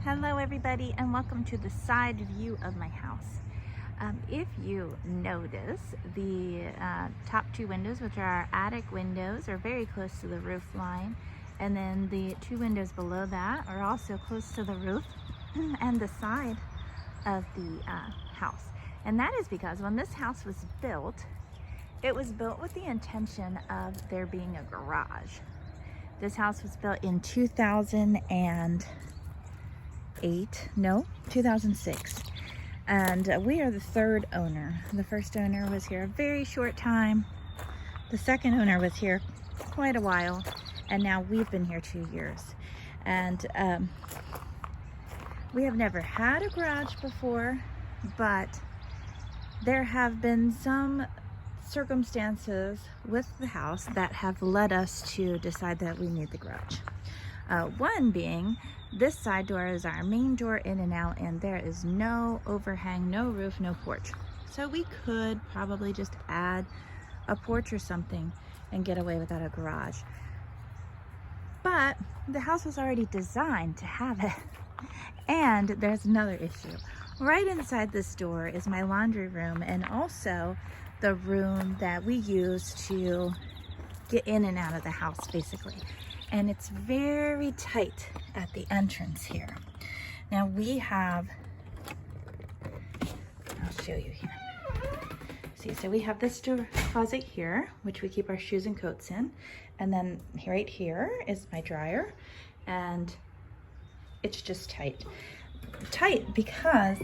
Hello everybody, and welcome to the side view of my house. If you notice, the top two windows, which are our attic windows, are very close to the roof line, and then the two windows below that are also close to the roof and the side of the house. And that is because when this house was built, it was built with the intention of there being a garage. This house was built in 2006, and we are the third owner. The first owner was here a very short time. The second owner was here quite a while, and now we've been here 2 years. And we have never had a garage before, but there have been some circumstances with the house that have led us to decide that we need the garage. One being, this side door is our main door in and out, and there is no overhang, no roof, no porch. So we could probably just add a porch or something and get away without a garage. But the house was already designed to have it. And there's another issue. Right inside this door is my laundry room, and also the room that we use to get in and out of the house, basically. And it's very tight at the entrance here. Now we have, I'll show you here. See, so we have this door closet here, which we keep our shoes and coats in. And then right here is my dryer, and it's just tight. Tight because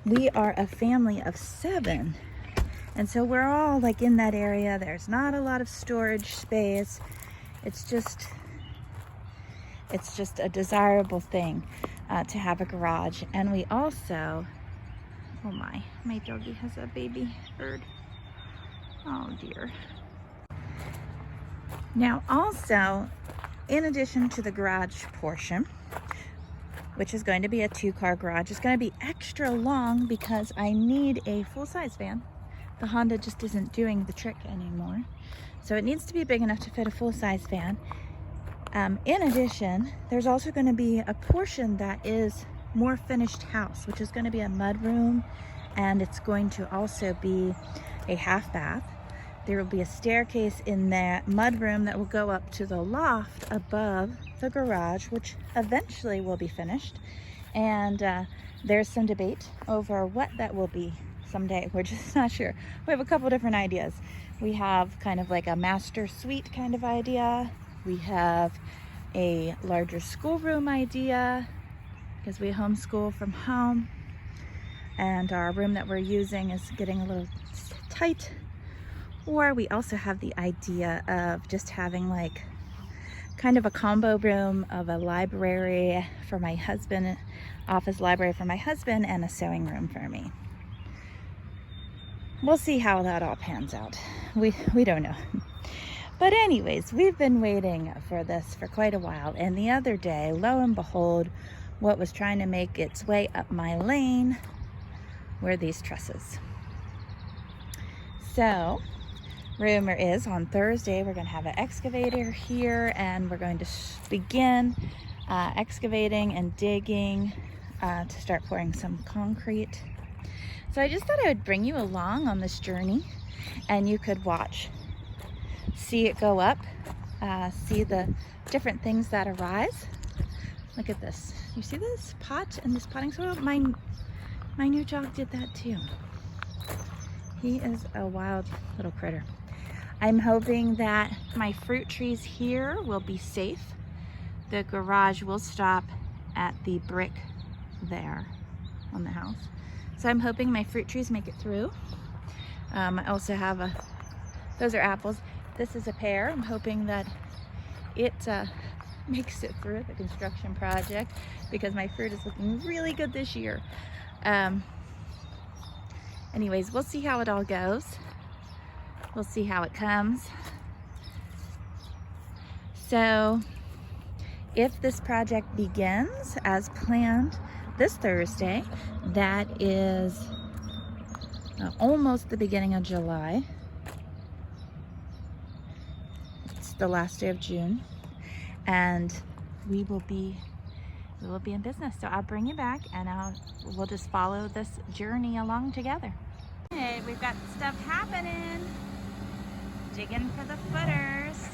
we are a family of 7. And so we're all like in that area. There's not a lot of storage space. It's just a desirable thing to have a garage. And we also, oh my doggy has a baby bird. Oh dear. Now also, in addition to the garage portion, which is going to be a 2-car garage, it's going to be extra long because I need a full-size van. The Honda just isn't doing the trick anymore. So it needs to be big enough to fit a full-size van. In addition, there's also going to be a portion that is more finished house, which is going to be a mud room, and it's going to also be a half bath. There will be a staircase in that mud room that will go up to the loft above the garage, which eventually will be finished. And there's some debate over what that will be someday. We're just not sure. We have a couple different ideas. We have kind of like a master suite kind of idea. We have a larger schoolroom idea because we homeschool from home, and our room that we're using is getting a little tight. Or we also have the idea of just having like kind of a combo room of a library for my husband, office library for my husband, and a sewing room for me. We'll see how that all pans out. We don't know. But anyways, we've been waiting for this for quite a while. And the other day, lo and behold, what was trying to make its way up my lane were these trusses. So, rumor is on Thursday, we're going to have an excavator here, and we're going to begin excavating and digging to start pouring some concrete. So I just thought I would bring you along on this journey, and you could watch, see it go up, see the different things that arise. Look at this. You see this pot and this potting soil? My new dog did that too. He is a wild little critter. I'm hoping that my fruit trees here will be safe. The garage will stop at the brick there on the house. So I'm hoping my fruit trees make it through. I also have those are apples. This is a pear. I'm hoping that it makes it through the construction project because my fruit is looking really good this year. Anyways, we'll see how it all goes. We'll see how it comes. So if this project begins as planned this Thursday, that is almost the beginning of July. It's the last day of June, and we will be we will be in business. So I'll bring you back and we'll just follow this journey along together. Hey, we've got stuff happening. Digging for the footers.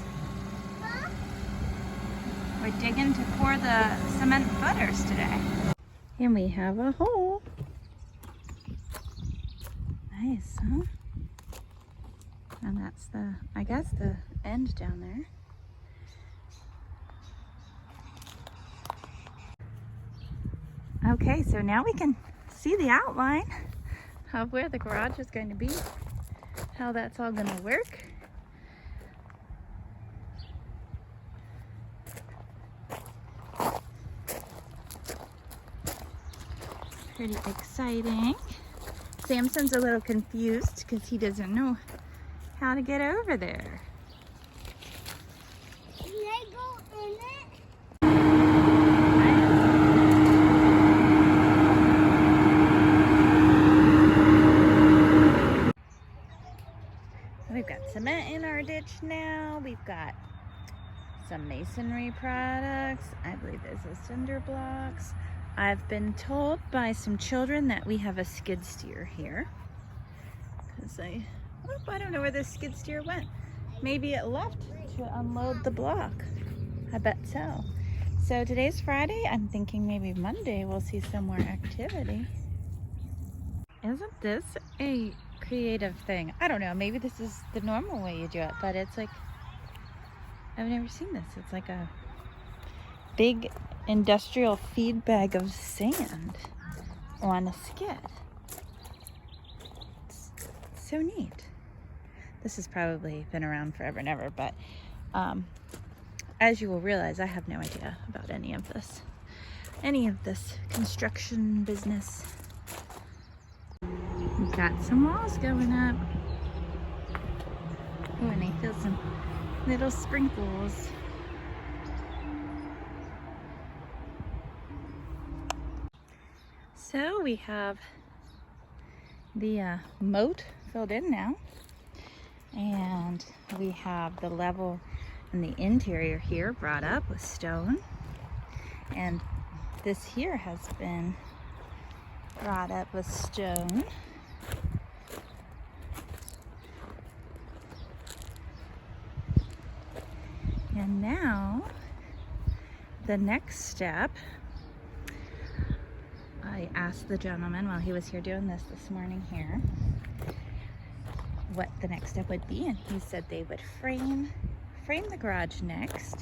We're digging to pour the cement footers today. And we have a hole. Nice, huh? And that's the, I guess, the end down there. Okay, so now we can see the outline of where the garage is going to be, how that's all going to work. Pretty exciting. Samson's a little confused because he doesn't know how to get over there. Can I go in it? We've got cement in our ditch now. We've got some masonry products. I believe this is cinder blocks. I've been told by some children that we have a skid steer here. Because I don't know where this skid steer went. Maybe it left to unload the block. I bet so. So today's Friday. I'm thinking maybe Monday we'll see some more activity. Isn't this a creative thing? I don't know. Maybe this is the normal way you do it, but it's like, I've never seen this. It's like a big industrial feed bag of sand on a skid. It's so neat. This has probably been around forever and ever, but as you will realize, I have no idea about any of this construction business. We've got some walls going up. Oh, and I feel some little sprinkles. So we have the moat filled in now, and we have the level in the interior here brought up with stone, and this here has been brought up with stone. And now the next step, I asked the gentleman while he was here doing this morning here what the next step would be, and he said they would frame the garage next.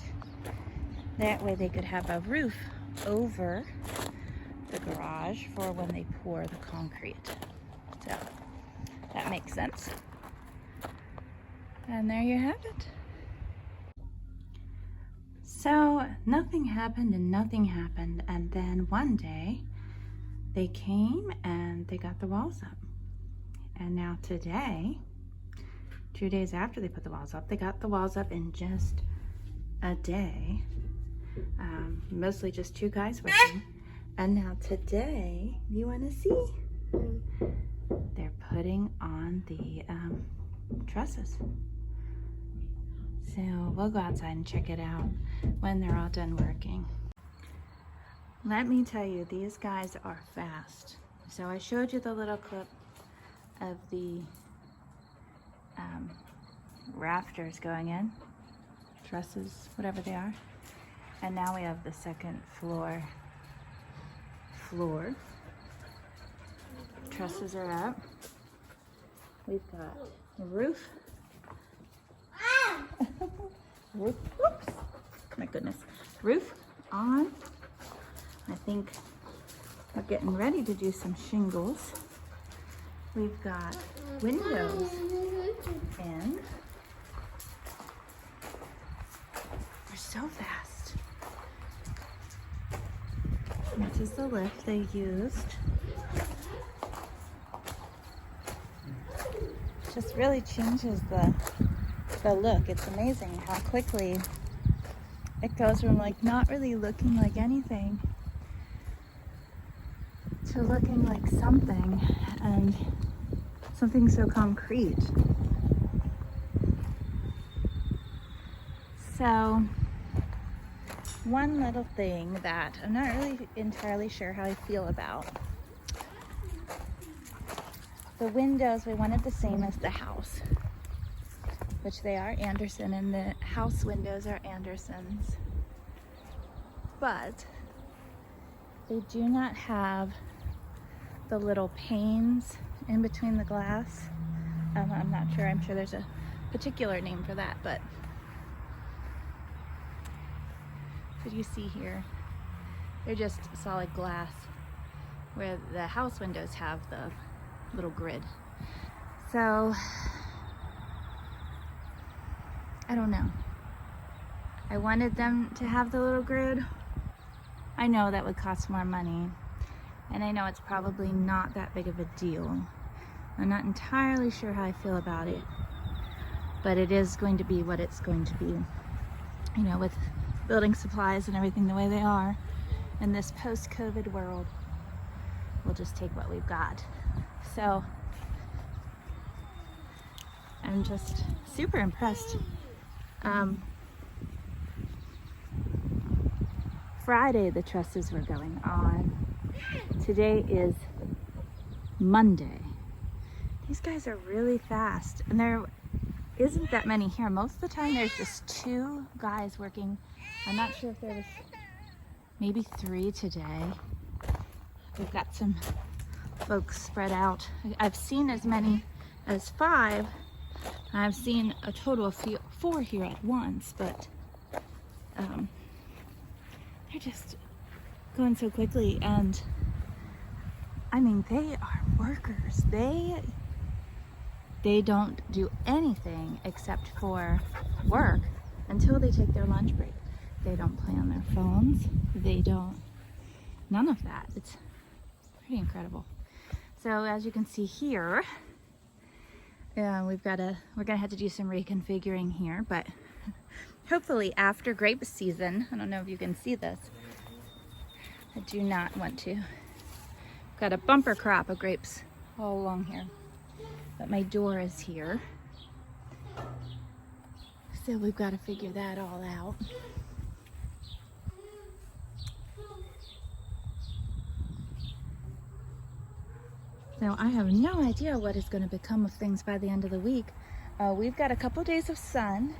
That way they could have a roof over the garage for when they pour the concrete. So that makes sense. And there you have it. So nothing happened and nothing happened, and then one day they came and they got the walls up. And now today, 2 days after they put the walls up, they got the walls up in just a day. Mostly just 2 guys working. And now today, you want to see? They're putting on the trusses. So we'll go outside and check it out when they're all done working. Let me tell you, these guys are fast. So I showed you the little clip of the rafters going in, trusses, whatever they are. And now we have the second floor. Trusses are up. We've got the roof. Roof, whoops, my goodness. Roof on. I think we're getting ready to do some shingles. We've got windows in. They're so fast. This is the lift they used. Just really changes the look. It's amazing how quickly it goes from like not really looking like anything to looking like something, and something so concrete. So one little thing that I'm not really entirely sure how I feel about. The windows, we wanted the same as the house, which they are Anderson, and the house windows are Andersons. But they do not have the little panes in between the glass. I'm not sure. I'm sure there's a particular name for that, but what you see here, they're just solid glass, where the house windows have the little grid. So I don't know. I wanted them to have the little grid. I know that would cost more money, and I know it's probably not that big of a deal. I'm not entirely sure how I feel about it, but it is going to be what it's going to be. You know, with building supplies and everything the way they are in this post-COVID world, we'll just take what we've got. So I'm just super impressed. Friday the trusses were going on. Today is Monday. These guys are really fast, and there isn't that many here. Most of the time there's just 2 guys working. I'm not sure if there was maybe 3 today. We've got some folks spread out. I've seen as many as 5. I've seen a total of 4 here at once, but they're just going so quickly. And I mean, they are workers. They don't do anything except for work until they take their lunch break. They don't play on their phones. They don't, none of that. It's pretty incredible. So as you can see here, we're gonna have to do some reconfiguring here, but hopefully after grape season, I don't know if you can see this, I do not want to. Got a bumper crop of grapes all along here, but my door is here. So we've got to figure that all out. Now I have no idea what is going to become of things by the end of the week. We've got a couple days of sun.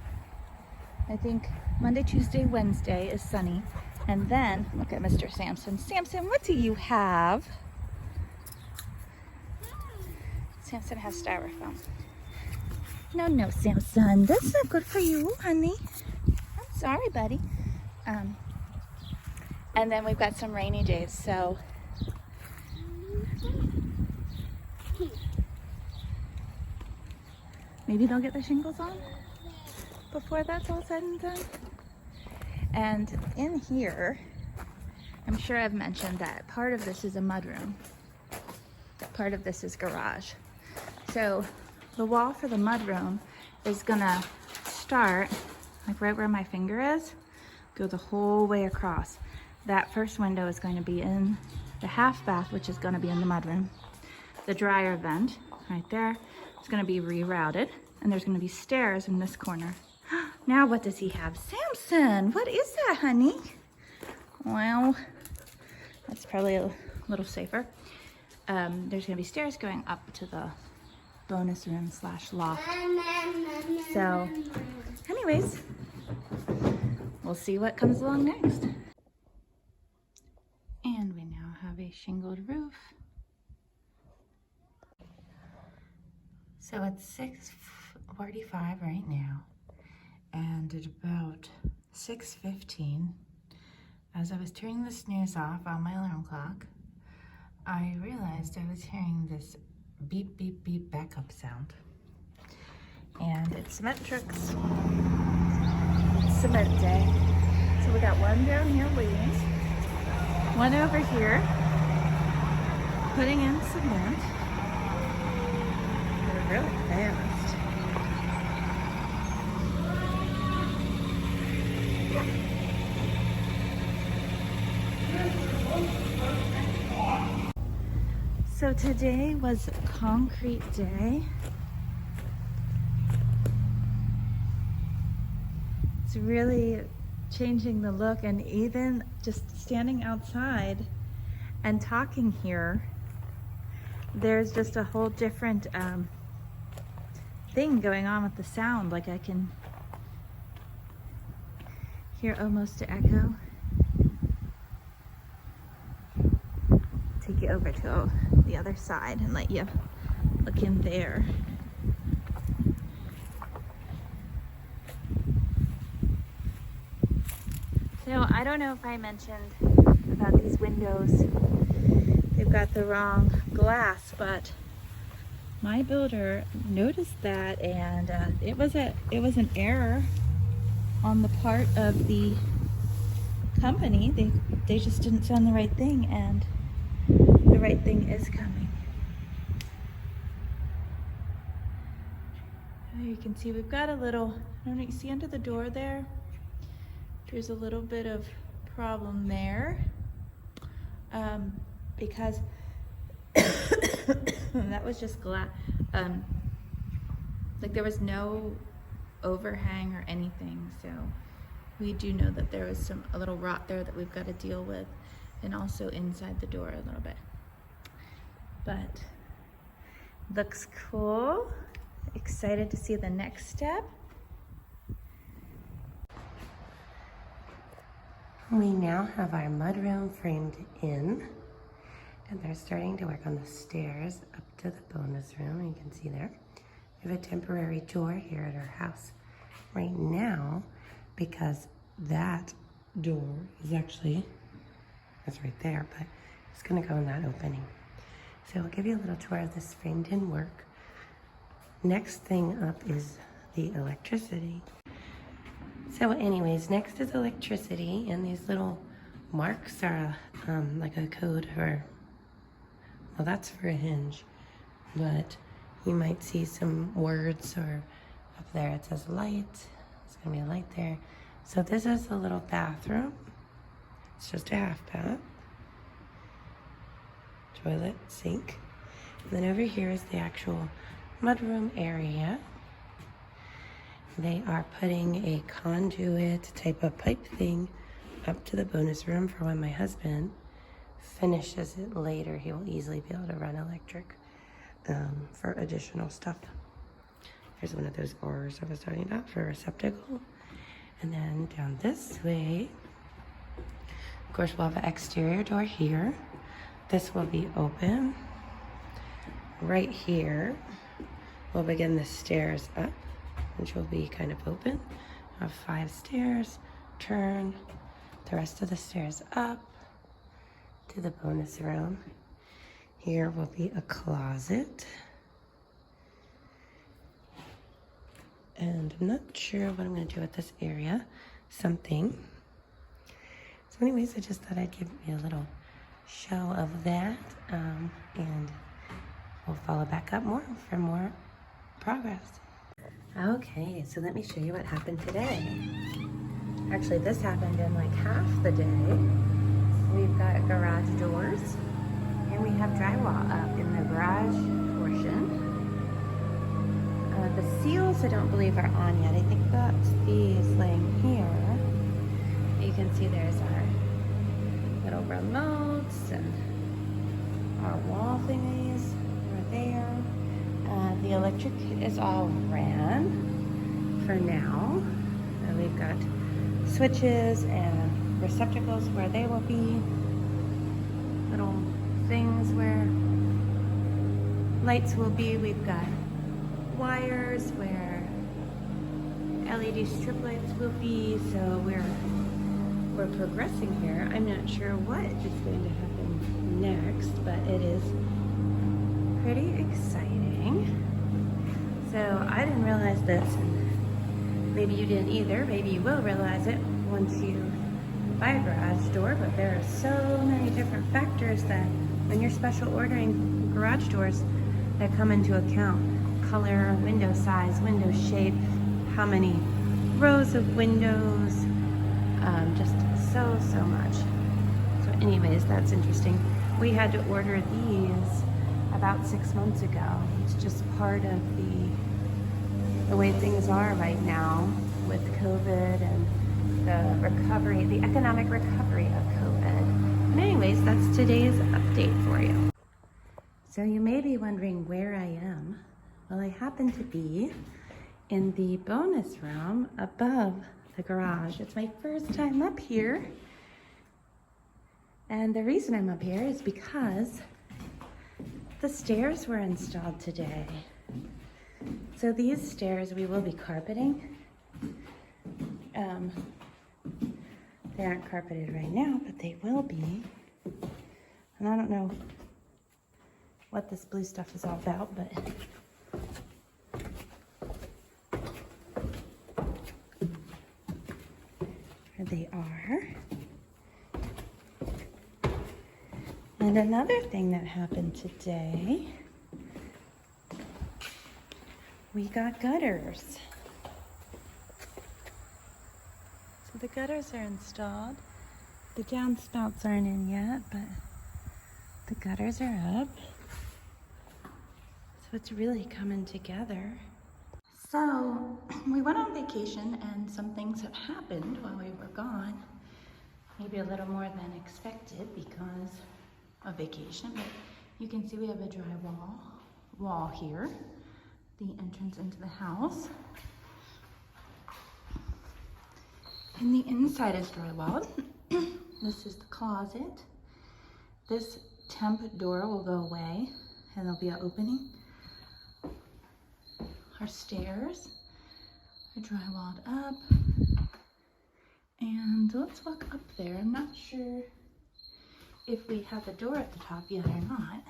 I think Monday, Tuesday, Wednesday is sunny. And then, look at Mr. Samson. Samson, what do you have? Samson has styrofoam. No, Samson, that's not good for you, honey. I'm sorry, buddy. And then we've got some rainy days, so maybe they'll get the shingles on before that's all said and done. And in here, I'm sure I've mentioned that part of this is a mudroom. Part of this is garage. So the wall for the mudroom is gonna start like right where my finger is, go the whole way across. That first window is going to be in the half bath, which is gonna be in the mudroom. The dryer vent right there is gonna be rerouted, and there's gonna be stairs in this corner. Now what does he have? Samson, what is that, honey? Well, that's probably a little safer. There's gonna be stairs going up to the bonus room / loft. So anyways, we'll see what comes along next. And we now have a shingled roof. So it's 6:45 right now, and at about 6:15, as I was turning the snooze off on my alarm clock, I realized I was hearing this beep, beep, beep backup sound. And it's cement trucks. It's cement day. So we got one down here waiting, one over here putting in cement. They're really fast. So today was concrete day. It's really changing the look, and even just standing outside and talking here, there's just a whole different thing going on with the sound. Like I can hear almost an echo. Take you over to the other side and let you look in there. So I don't know if I mentioned about these windows. They've got the wrong glass, but my builder noticed that, and it was an error on the part of the company. They just didn't send the right thing, and the right thing is coming. You can see we've got a little, I don't know, you see under the door there? There's a little bit of problem there because that was just glass. Like there was no overhang or anything, so we do know that there was a little rot there that we've got to deal with, and also inside the door a little bit. But looks cool. Excited to see the next step. We now have our mudroom framed in, and they're starting to work on the stairs up to the bonus room. You can see there. We have a temporary door here at our house right now because that door is actually, that's right there, but it's gonna go in that opening. So I'll give you a little tour of this framed in work. Next thing up is the electricity. So anyways, next is electricity, and these little marks are like a code for, well, that's for a hinge, but you might see some words, or up there it says light. There's gonna be a light there. So this is a little bathroom. It's just a half bath. Toilet, sink. And then over here is the actual mudroom area. They are putting a conduit type of pipe thing up to the bonus room for when my husband finishes it later. He will easily be able to run electric for additional stuff. There's one of those bars I was talking about for a receptacle. And then down this way, of course, we'll have an exterior door here. This will be open. Right here, we'll begin the stairs up, which will be kind of open. Have 5 stairs, turn the rest of the stairs up to the bonus room. Here will be a closet. And I'm not sure what I'm gonna do with this area. Something. So anyways, I just thought I'd give you a little show of that. And we'll follow back up more for more progress. Okay, so let me show you what happened today. Actually, this happened in like half the day. We've got garage doors, and we have drywall up in the garage portion. The seals I don't believe are on yet. I think that's these laying here. You can see there's our little remotes and our wall thingies are there. The electric is all ran for now. We've got switches and receptacles where they will be. Little things where lights will be. We've got wires where LED strip lights will be. So we're progressing here. I'm not sure what is going to happen next, but it is pretty exciting. So I didn't realize this, and maybe you didn't either. Maybe you will realize it once you buy a garage door, but there are so many different factors that when you're special ordering garage doors that come into account. Color, window size, window shape, how many rows of windows, just so much. So anyways, that's interesting. We had to order these about 6 months ago. It's just part of the way things are right now with COVID and the recovery, the economic recovery of COVID. But anyways, that's today's update for you. So you may be wondering where I am. Well, I happen to be in the bonus room above the garage. It's my first time up here. And the reason I'm up here is because the stairs were installed today. So these stairs we will be carpeting. They aren't carpeted right now, but they will be. And I don't know what this blue stuff is all about, but here they are. And another thing that happened today, we got gutters. So the gutters are installed. The downspouts aren't in yet, but the gutters are up. So it's really coming together. So we went on vacation and some things have happened while we were gone. Maybe a little more than expected because of vacation, but you can see we have a drywall wall here, the entrance into the house. And the inside is drywalled. This is the closet. This temp door will go away and there'll be an opening. Our stairs are drywalled up. And let's walk up there. I'm not sure if we have a door at the top yet or not.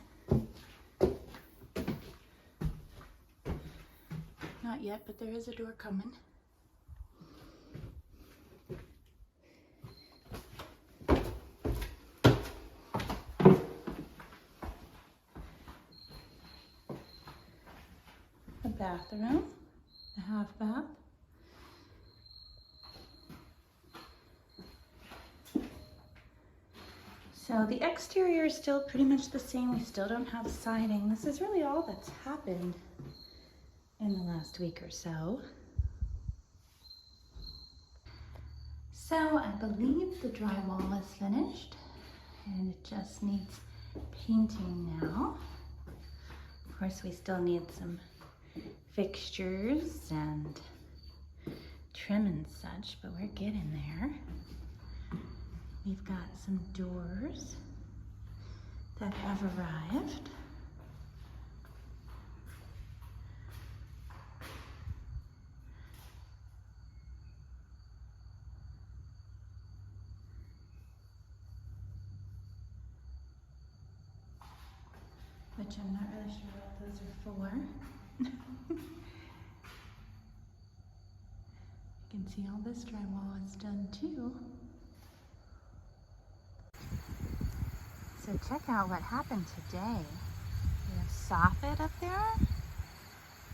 Not yet, but there is a door coming. A bathroom, a half bath. So the exterior is still pretty much the same. We still don't have siding. This is really all that's happened in the last week or so. So I believe the drywall is finished and it just needs painting now. Of course, we still need some fixtures and trim and such, but we're getting there. We've got some doors that have arrived. Which I'm not really sure what those are for. You can see all this drywall is done too. So check out what happened today. We have soffit up there.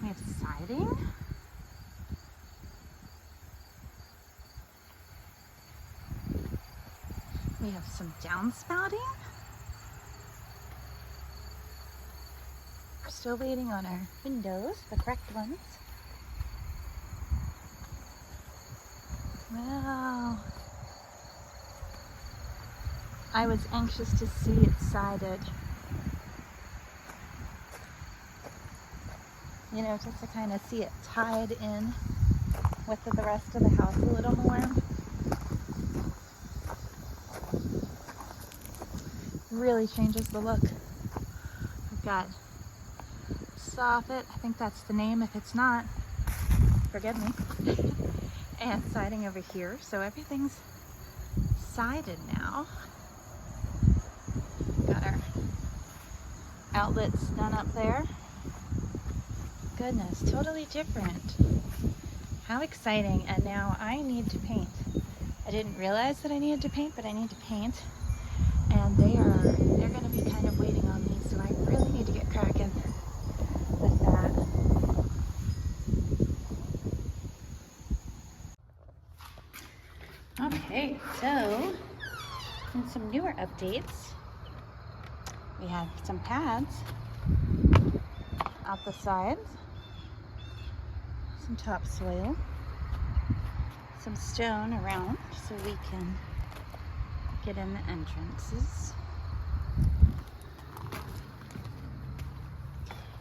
We have siding. We have some downspouting. We're still waiting on our windows, the correct ones. Wow. I was anxious to see it sided. You know, just to kind of see it tied in with the rest of the house a little more. Really changes the look. We've got soffit, I think that's the name. If it's not, forgive me. And siding over here, so everything's sided now. Got our outlets done up there. Goodness, totally different. How exciting. And now I need to paint. I didn't realize that I needed to paint, but I need to paint. And they're gonna be kind of waiting on me, so I really need to get cracking with that. Okay, so in some newer updates, we have some pads out the sides, some topsoil, some stone around so we can get in the entrances.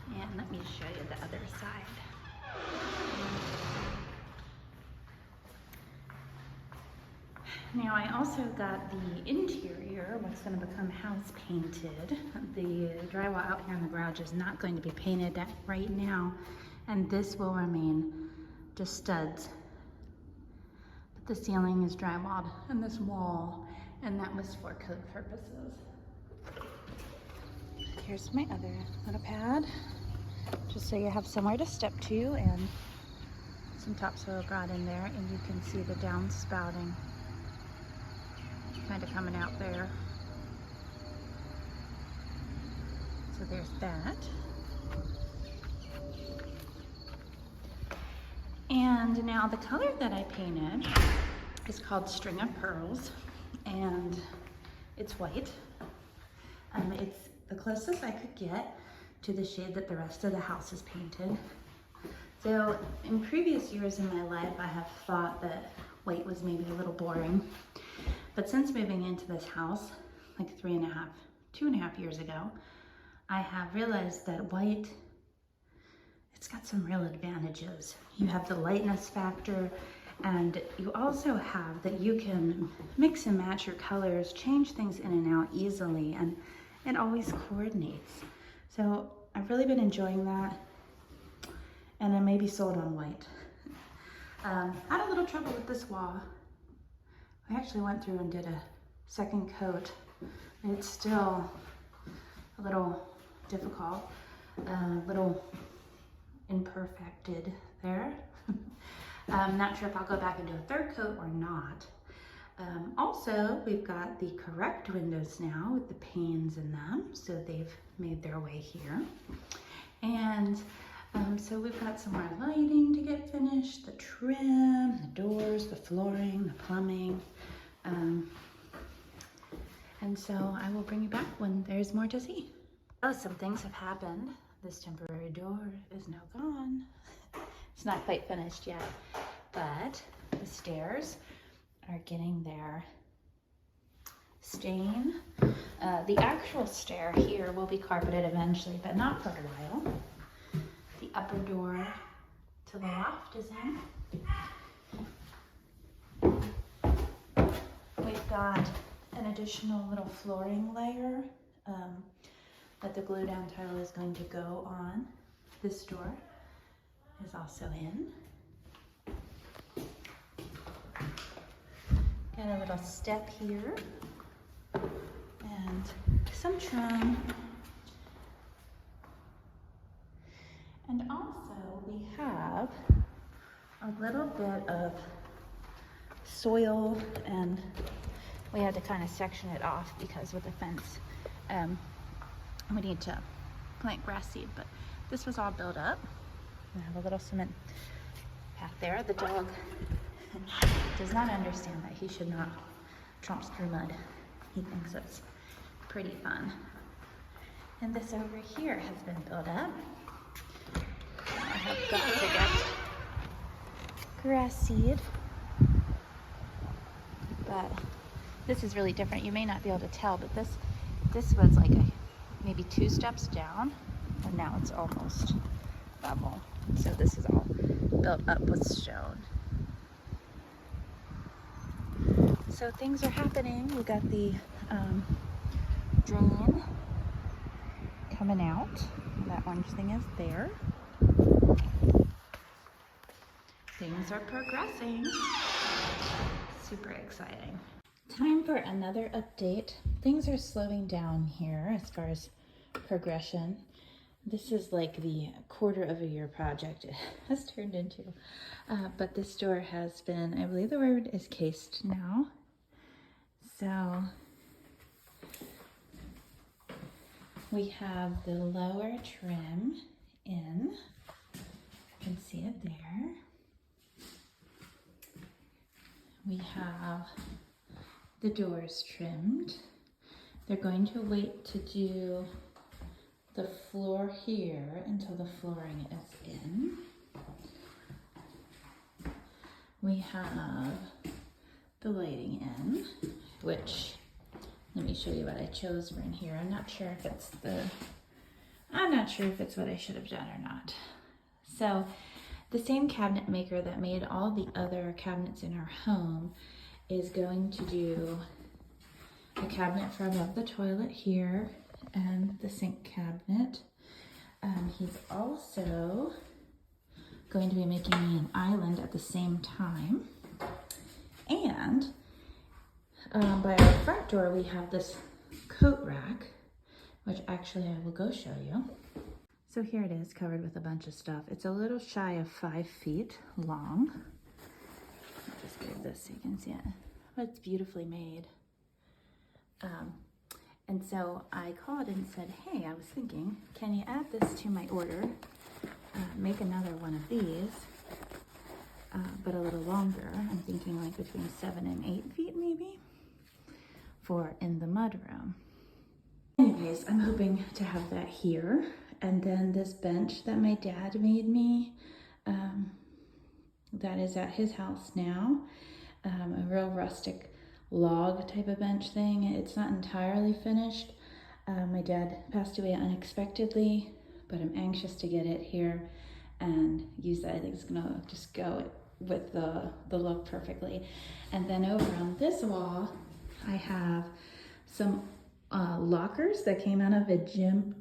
And let me show you the other side. Now I also got the interior, what's going to become house painted. The drywall out here in the garage is not going to be painted right now, and this will remain just studs. But the ceiling is drywalled and this wall, and that was for code purposes. Here's my other little pad, just so you have somewhere to step to, and some topsoil brought in there, and you can see the downspouting kind of coming out there. So there's that. And now the color that I painted is called String of Pearls, and it's white. It's the closest I could get to the shade that the rest of the house is painted. So in previous years in my life, I have thought that white was maybe a little boring. But since moving into this house, like 2.5 years ago, I have realized that white, it's got some real advantages. You have the lightness factor, and you also have that you can mix and match your colors, change things in and out easily, and it always coordinates. So I've really been enjoying that, and I may be sold on white. I had a little trouble with this wall. I actually went through and did a second coat. It's still a little difficult, a little imperfected there. I'm not sure if I'll go back and do a third coat or not. Also, we've got the correct windows now with the panes in them, so they've made their way here. And so we've got some more lighting to get finished, the trim, the doors, the flooring, the plumbing. And so I will bring you back when there's more to see. Oh, some things have happened. This temporary door is now gone. It's not quite finished yet, but the stairs are getting their stain. The actual stair here will be carpeted eventually, but not for a while. The upper door to the loft is in. We've got an additional little flooring layer that the glue down tile is going to go on. This door is also in. Got a little step here and some trim. And also we have a little bit of soil, and we had to kind of section it off because with the fence, we need to plant grass seed, but this was all built up. I have a little cement path there. The dog does not understand that he should not tromp through mud. He thinks it's pretty fun. And this over here has been built up. I have got to get grass seed, but this is really different. You may not be able to tell, but this was like maybe 2 steps down, and now it's almost level. So this is all built up with stone. So things are happening. We got the drain coming out. That orange thing is there. Things are progressing. Super exciting. Time for another update. Things are slowing down here as far as progression. This is like the quarter of a year project it has turned into. But this door has been, I believe the word is cased now. So we have the lower trim in. You can see it there. We have the doors trimmed. They're going to wait to do the floor here until the flooring is in. we have the lighting in, which, let me show you what I chose for in here. I'm not sure if it's what I should have done or not. So the same cabinet maker that made all the other cabinets in our home is going to do a cabinet for above the toilet here and the sink cabinet. He's also going to be making me an island at the same time. And by our front door, we have this coat rack, which actually I will go show you. So here it is, covered with a bunch of stuff. It's a little shy of 5 feet long. I'll just give this so you can see it. But it's beautifully made. And so I called and said, hey, I was thinking, can you add this to my order? Make another one of these, but a little longer. I'm thinking like between 7 and 8 feet maybe, for in the mudroom. Anyways, I'm hoping to have that here. And then this bench that my dad made me, that is at his house now, a real rustic log type of bench thing. It's not entirely finished. My dad passed away unexpectedly, but I'm anxious to get it here and use that. I think it's gonna just go with the look perfectly. And then over on this wall, I have some lockers that came out of a gym,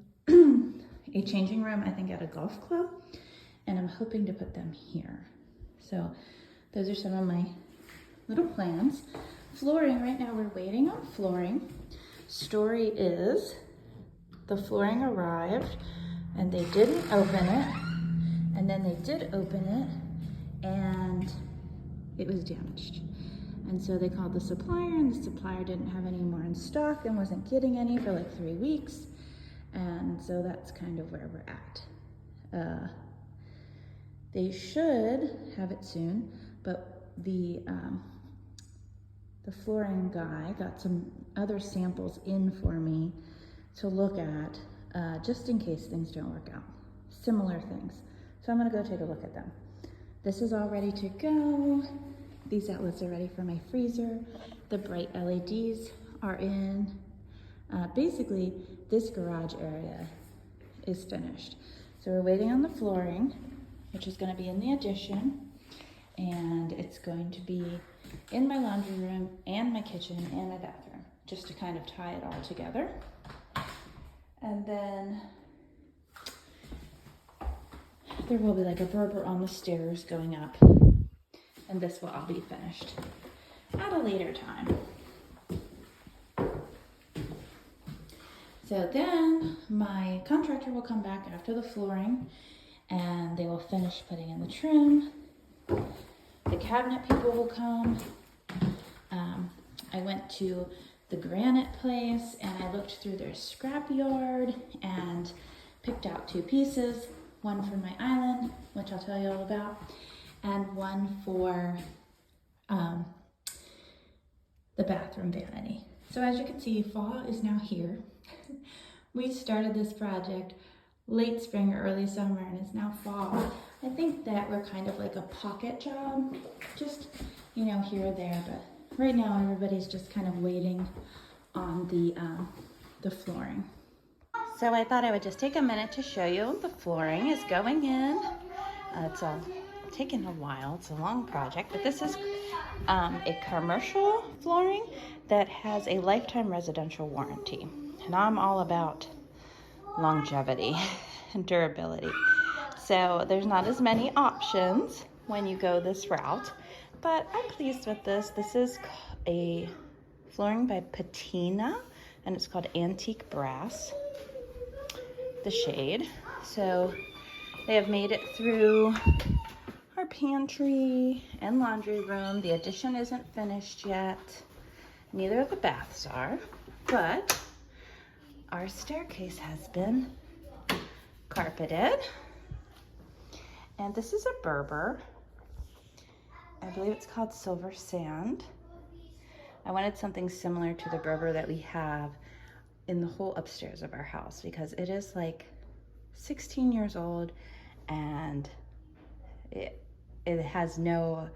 a changing room, I think at a golf club, and I'm hoping to put them here. So those are some of my little plans. Flooring, right now we're waiting on flooring. Story is the flooring arrived and they didn't open it, and then they did open it and it was damaged. And so they called the supplier, and the supplier didn't have any more in stock and wasn't getting any for like 3 weeks. And so that's kind of where we're at. They should have it soon, but the flooring guy got some other samples in for me to look at, just in case things don't work out. Similar things. So I'm gonna go take a look at them. This is all ready to go. These outlets are ready for my freezer. The bright LEDs are in. Basically, this garage area is finished. So we're waiting on the flooring, which is gonna be in the addition. And it's going to be in my laundry room and my kitchen and my bathroom, just to kind of tie it all together. And then there will be like a Berber on the stairs going up, and this will all be finished at a later time. So then my contractor will come back after the flooring and they will finish putting in the trim. The cabinet people will come. I went to the granite place and I looked through their scrap yard and picked out 2 pieces, one for my island, which I'll tell you all about, and one for the bathroom vanity. So as you can see, fall is now here. We started this project late spring or early summer and it's now fall. I think that we're kind of like a pocket job, just, you know, here or there, but right now everybody's just kind of waiting on the flooring. So I thought I would just take a minute to show you the flooring is going in. It's taken a while, it's a long project, but this is a commercial flooring that has a lifetime residential warranty. And I'm all about longevity and durability. So there's not as many options when you go this route, but I'm pleased with this. This is a flooring by Patina, and it's called Antique Brass, the shade. So they have made it through our pantry and laundry room. The addition isn't finished yet. Neither of the baths are, but our staircase has been carpeted. And this is a Berber. I believe it's called Silver Sand. I wanted something similar to the Berber that we have in the whole upstairs of our house because it is like 16 years old and it has no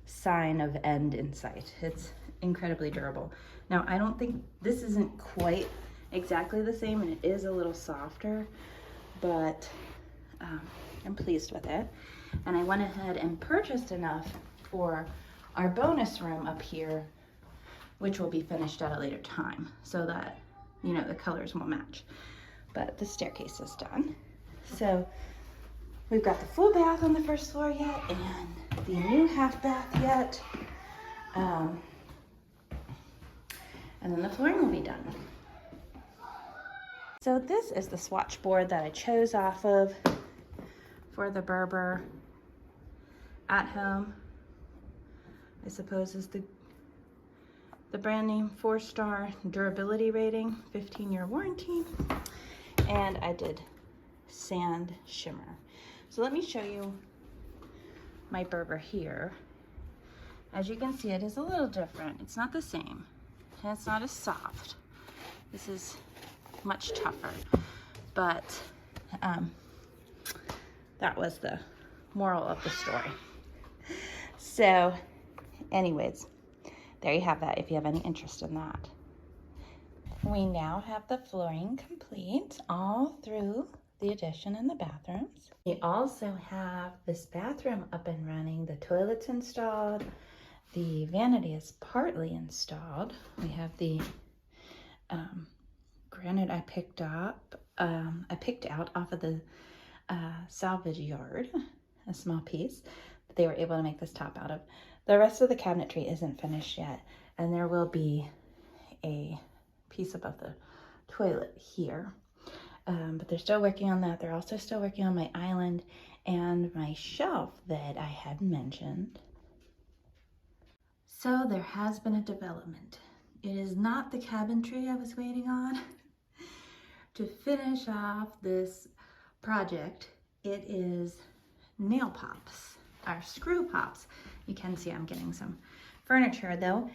sign of end in sight. It's incredibly durable. Now, I don't think this isn't quite exactly the same, and it is a little softer, but I'm pleased with it. And I went ahead and purchased enough for our bonus room up here, which will be finished at a later time, so that, you know, the colors will match. But the staircase is done. So we've got the full bath on the first floor yet, and the new half bath yet. And then the flooring will be done. So this is the swatch board that I chose off of for the Berber at home. I suppose is the brand name, 4-star durability rating, 15-year warranty. And I did sand shimmer. So let me show you my Berber here. As you can see, it is a little different. It's not the same, and it's not as soft. This is much tougher, but that was the moral of the story. So anyways, there you have that if you have any interest in that. We now have the flooring complete all through the addition and the bathrooms. We also have this bathroom up and running, the toilet's installed, the vanity is partly installed. We have the granite I picked out off of the salvage yard, a small piece that they were able to make this top out of. The rest of the cabinetry isn't finished yet, and there will be a piece above the toilet here. But they're still working on that. They're also still working on my island and my shelf that I had mentioned. So there has been a development. It is not the cabinetry I was waiting on. To finish off this project, it is nail pops, or screw pops. You can see I'm getting some furniture though.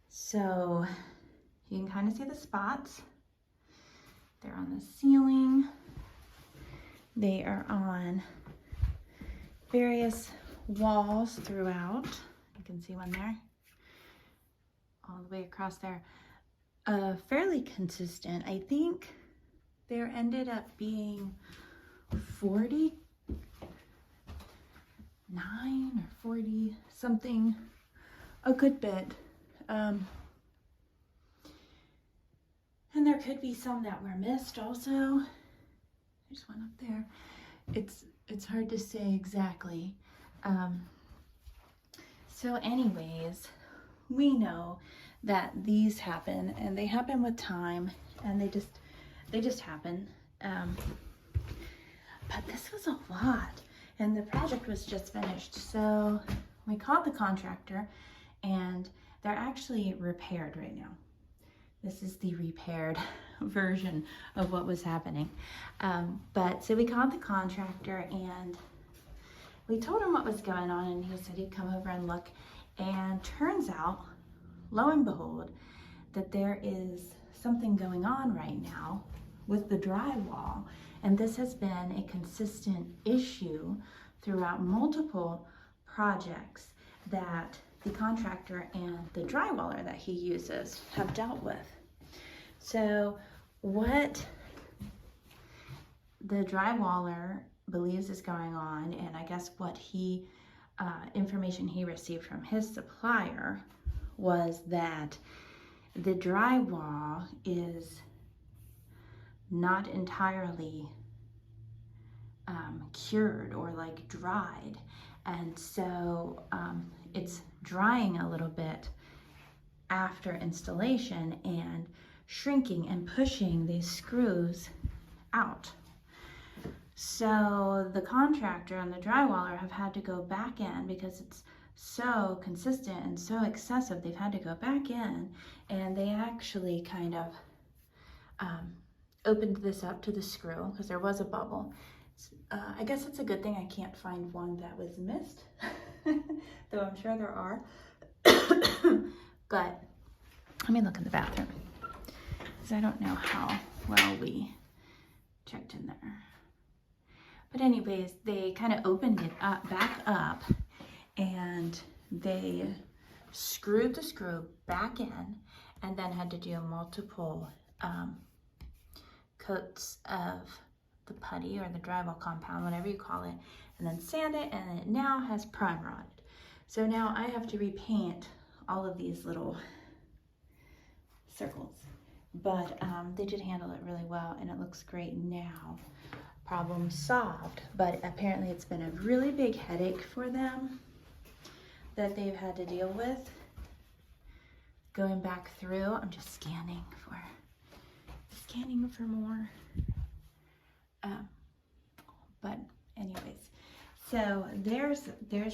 So you can kind of see the spots. They're on the ceiling. They are on various walls throughout. You can see one there, all the way across there. Fairly consistent. I think there ended up being 49 or 40 something, a good bit. And there could be some that were missed also. There's one up there. It's hard to say exactly. So anyways, we know that these happen, and they happen with time, and they just happen. But this was a lot, and the project was just finished. So we called the contractor, and they're actually repaired right now. This is the repaired version of what was happening. But so we called the contractor, and we told him what was going on, and he said he'd come over and look. And turns out, lo and behold, that there is something going on right now with the drywall. And this has been a consistent issue throughout multiple projects that the contractor and the drywaller that he uses have dealt with. So what the drywaller believes is going on, and I guess what information he received from his supplier, was that the drywall is not entirely cured or like dried, and so it's drying a little bit after installation and shrinking and pushing these screws out. So the contractor and the drywaller have had to go back in because it's so consistent and so excessive. They've had to go back in, and they actually kind of opened this up to the screw because there was a bubble. I guess it's a good thing I can't find one that was missed, though I'm sure there are. But let me look in the bathroom, because I don't know how well we checked in there. But anyways, they kind of opened it up, back up, and they screwed the screw back in, and then had to do multiple coats of the putty or the drywall compound, whatever you call it, and then sand it, and it now has primer on it. So now I have to repaint all of these little circles, but they did handle it really well, and it looks great now. Problem solved, but apparently it's been a really big headache for them that they've had to deal with going back through. I'm just scanning for more. But anyways, so there's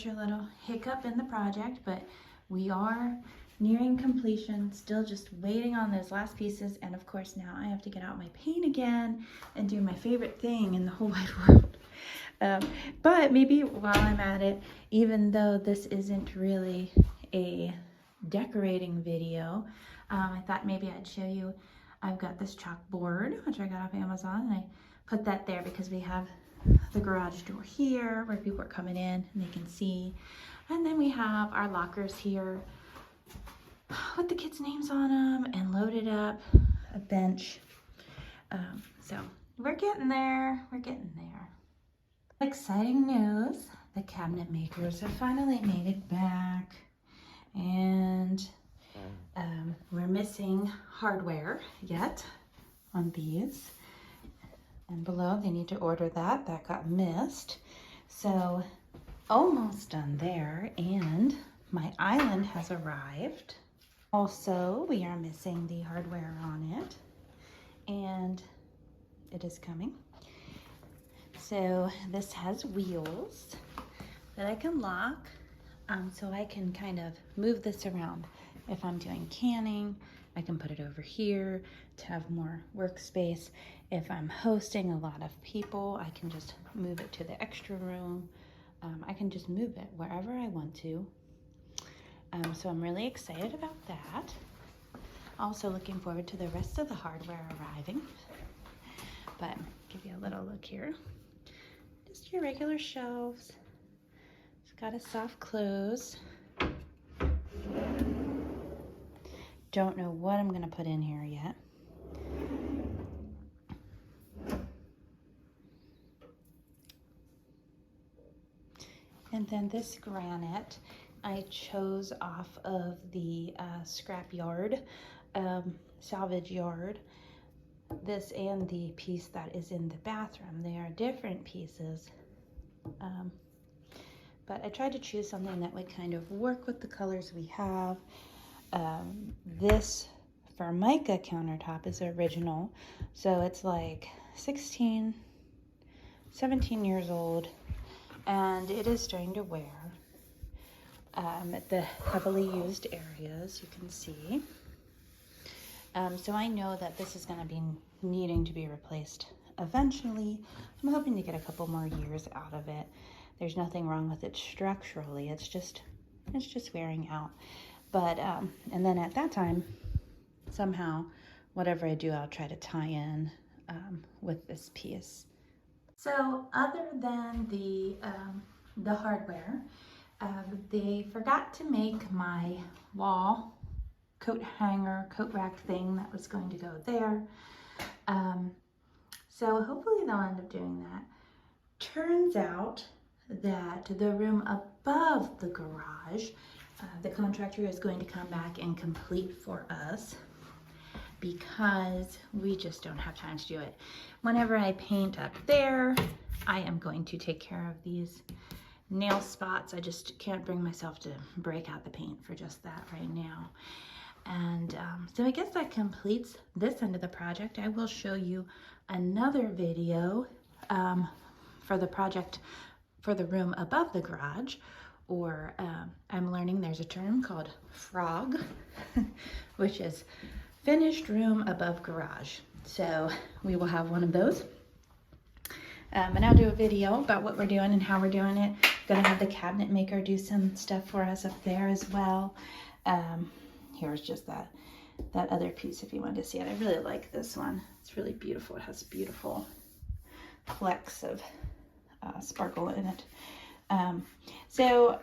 your little hiccup in the project, but we are nearing completion, still just waiting on those last pieces. And of course now I have to get out my paint again and do my favorite thing in the whole wide world. But maybe while I'm at it, even though this isn't really a decorating video, I thought maybe I'd show you. I've got this chalkboard, which I got off Amazon, and I put that there because we have the garage door here where people are coming in and they can see. And then we have our lockers here with the kids' names on them and loaded up, a bench. So we're getting there, Exciting news, the cabinet makers have finally made it back, and we're missing hardware yet on these. And below, they need to order that. That got missed. So almost done there, and my island has arrived. Also, we are missing the hardware on it, and it is coming. So this has wheels that I can lock, so I can kind of move this around. If I'm doing canning, I can put it over here to have more workspace. If I'm hosting a lot of people, I can just move it to the extra room. I can just move it wherever I want to. So I'm really excited about that. Also looking forward to the rest of the hardware arriving. But give you a little look here. Just your regular shelves. It's got a soft close. Don't know what I'm gonna put in here yet. And then this granite I chose off of the scrap yard, salvage yard. This and the piece that is in the bathroom. They are different pieces. But I tried to choose something that would kind of work with the colors we have. This Formica countertop is original, so it's like 16, 17 years old, and it is starting to wear at the heavily used areas, you can see. So I know that this is going to be needing to be replaced eventually. I'm hoping to get a couple more years out of it. There's nothing wrong with it structurally, it's just wearing out. But and then at that time, somehow, whatever I do, I'll try to tie in with this piece. So other than the hardware, they forgot to make my wall coat hanger, coat rack thing that was going to go there. So hopefully they'll end up doing that. Turns out that the room above the garage, the contractor is going to come back and complete for us because we just don't have time to do it. Whenever I paint up there, I am going to take care of these nail spots. I just can't bring myself to break out the paint for just that right now. And so I guess that completes this end of the project. I will show you another video for the project for the room above the garage, or I'm learning there's a term called frog, which is finished room above garage. So we will have one of those. And I'll do a video about what we're doing and how we're doing it. Gonna have the cabinet maker do some stuff for us up there as well. Here's just that other piece if you wanted to see it. I really like this one. It's really beautiful. It has beautiful flecks of sparkle in it. So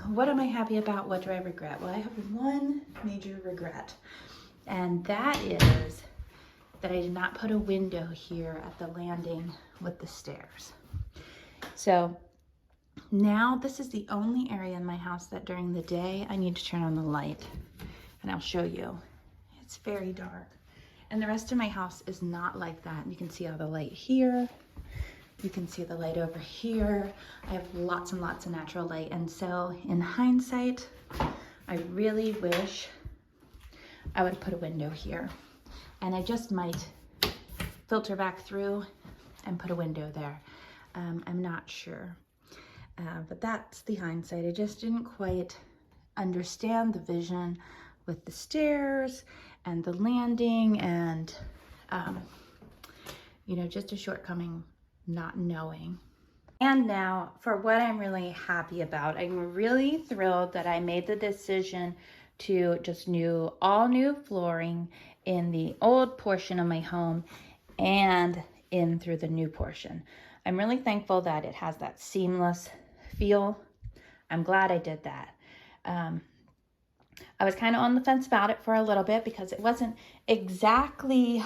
what am I happy about? What do I regret? Well, I have one major regret, and that is that I did not put a window here at the landing with the stairs. So now this is the only area in my house that during the day I need to turn on the light, and I'll show you. It's very dark, and the rest of my house is not like that. You can see all the light here. You can see the light over here. I have lots and lots of natural light, and so in hindsight, I really wish I would put a window here, and I just might filter back through and put a window there. I'm not sure, but that's the hindsight. I just didn't quite understand the vision with the stairs and the landing, and you know, just a shortcoming not knowing. And now for what I'm really happy about. I'm really thrilled that I made the decision to just all new flooring in the old portion of my home and in through the new portion. I'm really thankful that it has that seamless feel. I'm glad I did that. I was kind of on the fence about it for a little bit because it wasn't exactly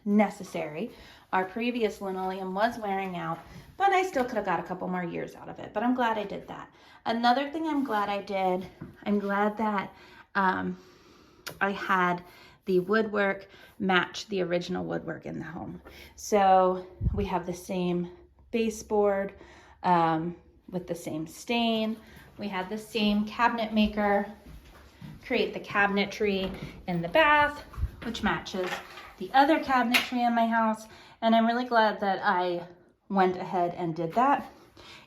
necessary. Our previous linoleum was wearing out, but I still could have got a couple more years out of it. But I'm glad I did that. Another thing I'm glad I did, I'm glad that I had the woodwork match the original woodwork in the home. So we have the same baseboard with the same stain. We had the same cabinet maker create the cabinetry in the bath, which matches the other cabinetry in my house. And I'm really glad that I went ahead and did that,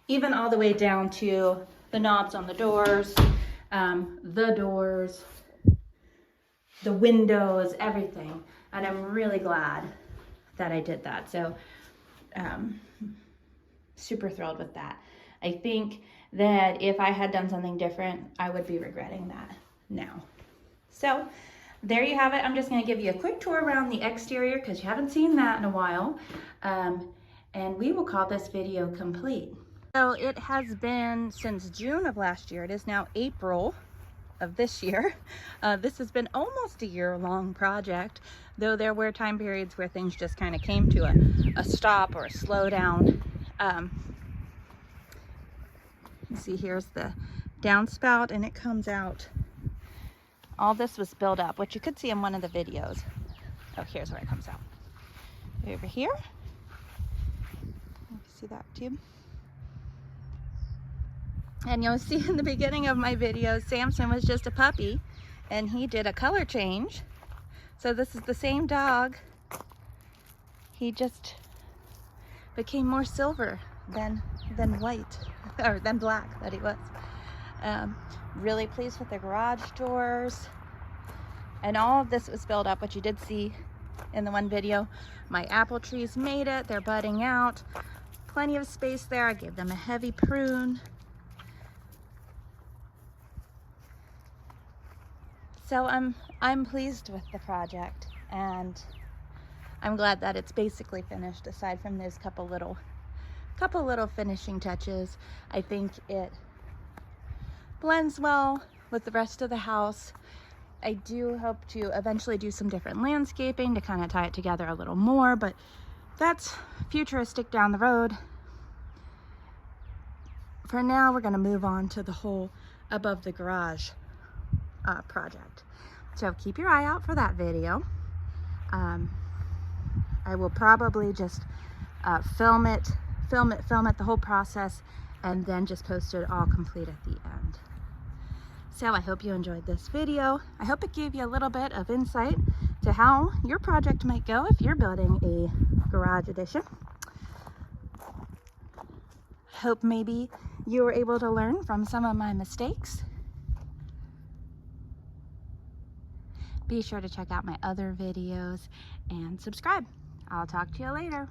even all the way down to the knobs on the doors, the windows, everything. And I'm really glad that I did that. So super thrilled with that. I think that if I had done something different, I would be regretting that now. So there you have it. I'm just going to give you a quick tour around the exterior because you haven't seen that in a while. And we will call this video complete. So it has been since June of last year. It is now April of this year. This has been almost a year-long project, though there were time periods where things just kind of came to a stop or a slowdown. You see here's the downspout, and it comes out. All this was built up, which you could see in one of the videos. Oh, here's where it comes out. Over here. You can see that tube. And you'll see in the beginning of my video, Samson was just a puppy, and he did a color change. So this is the same dog. He just became more silver than white, or than black that he was. Really pleased with the garage doors, and all of this was built up, which you did see in the one video. My apple trees made it. They're budding out. Plenty of space there. I gave them a heavy prune. So I'm pleased with the project, and I'm glad that it's basically finished, aside from those couple little finishing touches. I think it blends well with the rest of the house. I do hope to eventually do some different landscaping to kind of tie it together a little more, but that's futuristic down the road. For now, we're going to move on to the whole above the garage project. So keep your eye out for that video. I will probably just film it, the whole process, and then just post it all complete at the end. So I hope you enjoyed this video. I hope it gave you a little bit of insight to how your project might go if you're building a garage addition. Hope maybe you were able to learn from some of my mistakes. Be sure to check out my other videos and subscribe. I'll talk to you later.